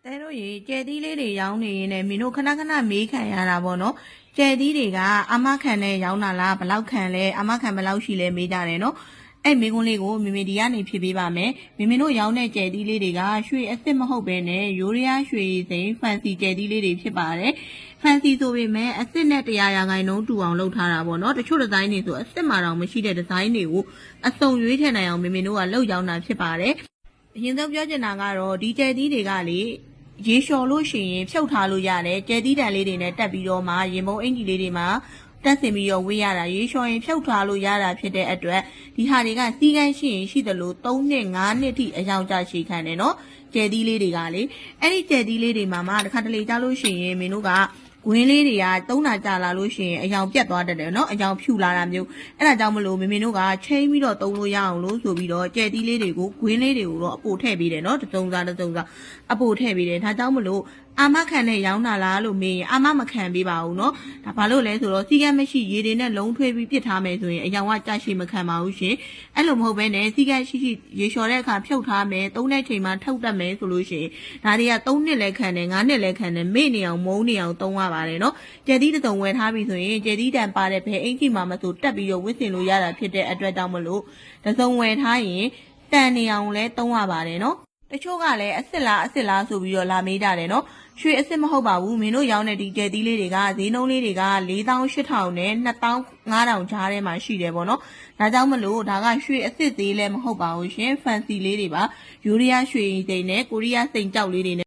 တဲတို့ရေကျဲသီးလေးတွေရောင်းနေရင်လည်းမင်းတို့ခဏခဏမေးခံရတာပေါ့နော်ကျဲသီးတွေကအာမခံနဲ့ရောင်းတာလားဘလောက်ခံလဲအာမခံဘလောက်ရှိလဲမေးကြတယ်နော်အဲ့မိကုန်းလေးကိုမိမိဒီကနေဖြည့်ပေးပါမယ်မိမိတို့ရောင်းတဲ့ကျဲသီးလေးတွေကရွှေအစ်စ်မဟုတ်ဘဲနဲ့ရိုးရရွှေစိမ်ဖန်စီကျဲသီးလေးတွေဖြစ်ပါတယ်ဖန်စီဆိုပေမဲ့အစ်စ်နဲ့100%တူအောင်လုပ်ထားတာပေါ့နော်တချို့ဒီဇိုင်းတွေဆိုအစ်စ်မှာတော့မရှိတဲ့ဒီဇိုင်းတွေကိုအစုံရွေးထည့်နိုင်အောင်မိမိတို့ကလုပ်ရောင်းတာဖြစ်ပါတယ်အရင်ဆုံးပြောချင်တာကတော့ဒီကျဲသီးတွေကလေရေလျှော်လို့ရှိရင်ဖြုတ်ထားလို့ရတယ်ကျဲသီးတန်လေးတွေနဲ့တက်ပြီးတော့မှရင်မုံအင်ကြီးလေးတွေမှာတက်စင်ပြီးတော့ဝေးရတာရေလျှော်ရင်ဖြုတ်ထားလို့ရတာဖြစ်တဲ့အတွက်ဒီဟာတွေကစီးကန်းရှိရင်ရှိသလို3နှစ်5နှစ်ထိအယောင်ကြရှည်ခံတယ်နော်ကျဲသီးလေးတွေကလေအဲ့ဒီကျဲသီးလေးတွေမှာတခါတလေကြားလို့ရှိရင်မင်းတို့ကဝင်းလေးတွေက3နာကြာလာလို့ရှိရင်အယောင်ပြတ်သွားတတ်တယ်နော်အယောင်ဖြူလာတာမျိုးအဲ့ဒါကြောင့်မလို့မင်းတို့ကချိန်ပြီးတော့သုံးလို့ရအောင်လို့ဆိုပြီးတော့ကျဲသီးလေးတွေကိုဝင်းလေးတွေကိုတော့အပိုထည့်ပေးတယ်နော်တစ်စုံစားအပိုထည့်ပေးတယ်ဒါကြောင့်မလို့အာမခံနဲ့ရောင်းတာလားလို့မေးရင်အာမမခံပေးပါဘူးเนาะဒါဘာလို့လဲဆိုတော့စီကံမရှိရေတွေနဲ့လုံးထွေးပြီးပစ်ထားမယ်ဆိုရင်အယောင်ကကြရှိမခံပါဘူးရှင်အဲ့လိုမဟုတ်ဘဲနဲ့စီကံရှိရေလျှော်တဲ့အခါဖြုတ်ထားမယ်သုံးတဲ့ချိန်မှာထုတ်တတ်မယ်ဆိုလို့ရှိရင်ဒါတွေက3နှစ်လဲခံတယ်5နှစ်လဲခံတယ်မေ့နေအောင်မုန်းနေအောင်သုံးရပါတယ်เนาะကျဲသီးတစ်စုံဝယ်ထားပြီဆိုရင်ကျဲသီးတန်ပါတဲ့ဘယ်အင်ကြီးမှာမဆိုတက်ပြီးတော့ဝစ်စင်လို့ရတာဖြစ်တဲ့အတွက်ကြောင့်မလို့တစ်စုံဝယ်ထားရင်တန်နေအောင်လဲသုံးရပါတယ်เนาะတချို့ကလည်းအစ်စ်လားဆိုပြီးတော့လာမေးကြတယ်နော်ရွှေအစ်စ်မဟုတ်ပါဘူးမင်းတို့ရောင်းတဲ့ဒီကျဲသီးလေးတွေကဈေးနှုန်းလေးတွေက4800နဲ့2500ကြားထဲမှာရှိတယ်ပေါ့နော်ဒါကြောင့်မလို့ဒါကရွှေအစ်စ်သေးလည်းမဟုတ်ပါဘူးရှင်ဖန်စီလေးတွေပါယူရီးယားရွှေစိမ်နဲ့ကိုရီးယားစိမ်ကြောက်လေးတွေ